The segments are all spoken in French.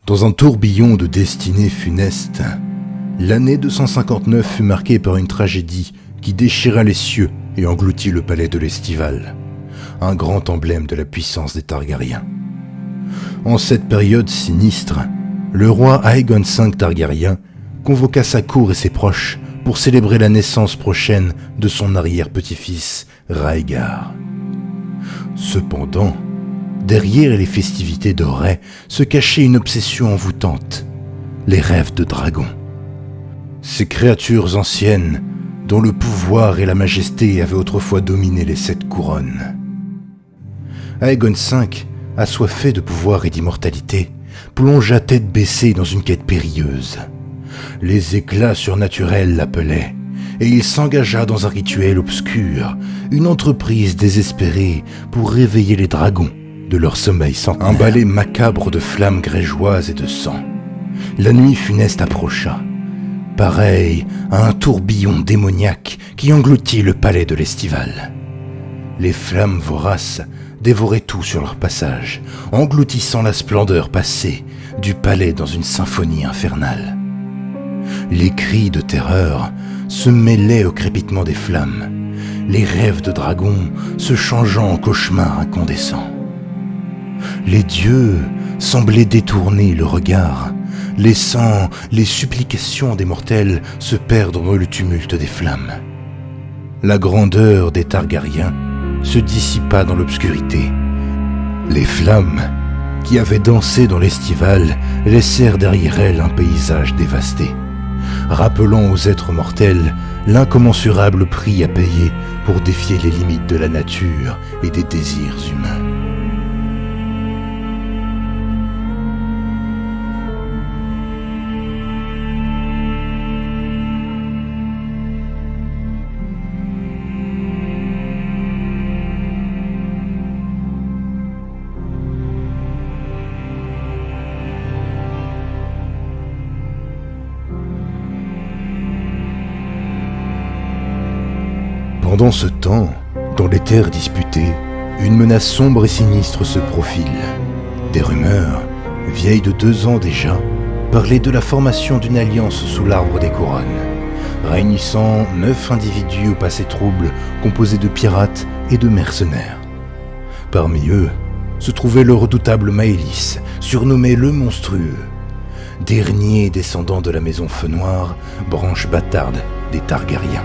Dans un tourbillon de destinées funestes, l'année 259 fut marquée par une tragédie qui déchira les cieux et engloutit le palais de l'Estival, un grand emblème de la puissance des Targaryens. En cette période sinistre, le roi Aegon V Targaryen convoqua sa cour et ses proches pour célébrer la naissance prochaine de son arrière-petit-fils Rhaegar. Cependant, derrière les festivités dorées se cachait une obsession envoûtante, les rêves de dragons. Ces créatures anciennes dont le pouvoir et la majesté avaient autrefois dominé les 7 couronnes. Aegon V, assoiffé de pouvoir et d'immortalité, plongea tête baissée dans une quête périlleuse. Les éclats surnaturels l'appelaient, et il s'engagea dans un rituel obscur, une entreprise désespérée pour réveiller les dragons de leur sommeil centenaire. Un balai macabre de flammes grégeoises et de sang. La nuit funeste approcha, pareil à un tourbillon démoniaque qui engloutit le palais de l'Estival. Les flammes voraces dévoraient tout sur leur passage, engloutissant la splendeur passée du palais dans une symphonie infernale. Les cris de terreur se mêlaient au crépitement des flammes, les rêves de dragons se changeant en cauchemars incandescents. Les dieux semblaient détourner le regard, laissant les supplications des mortels se perdre dans le tumulte des flammes. La grandeur des Targaryens se dissipa dans l'obscurité. Les flammes qui avaient dansé dans l'Estival laissèrent derrière elles un paysage dévasté, rappelant aux êtres mortels l'incommensurable prix à payer pour défier les limites de la nature et des désirs humains. Pendant ce temps, dans les terres disputées, une menace sombre et sinistre se profile. Des rumeurs, vieilles de 2 ans déjà, parlaient de la formation d'une alliance sous l'arbre des couronnes, réunissant 9 individus au passé trouble composés de pirates et de mercenaires. Parmi eux se trouvait le redoutable Maëlys, surnommé le Monstrueux, dernier descendant de la maison Feu Noir, branche bâtarde des Targaryens.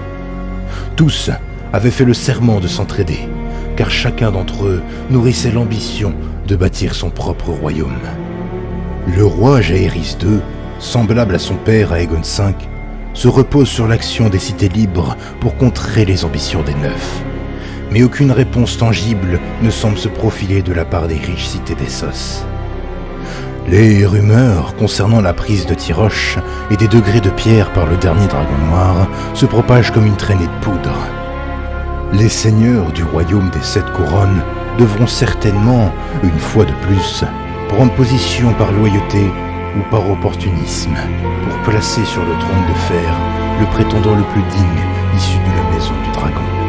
Tous avaient fait le serment de s'entraider, car chacun d'entre eux nourrissait l'ambition de bâtir son propre royaume. Le roi Jaehaerys II, semblable à son père Aegon V, se repose sur l'action des cités libres pour contrer les ambitions des Neufs. Mais aucune réponse tangible ne semble se profiler de la part des riches cités d'Essos. Les rumeurs concernant la prise de Tyroche et des degrés de pierre par le dernier dragon noir se propagent comme une traînée de poudre. Les seigneurs du royaume des 7 couronnes devront certainement, une fois de plus, prendre position par loyauté ou par opportunisme pour placer sur le trône de fer le prétendant le plus digne issu de la maison du dragon.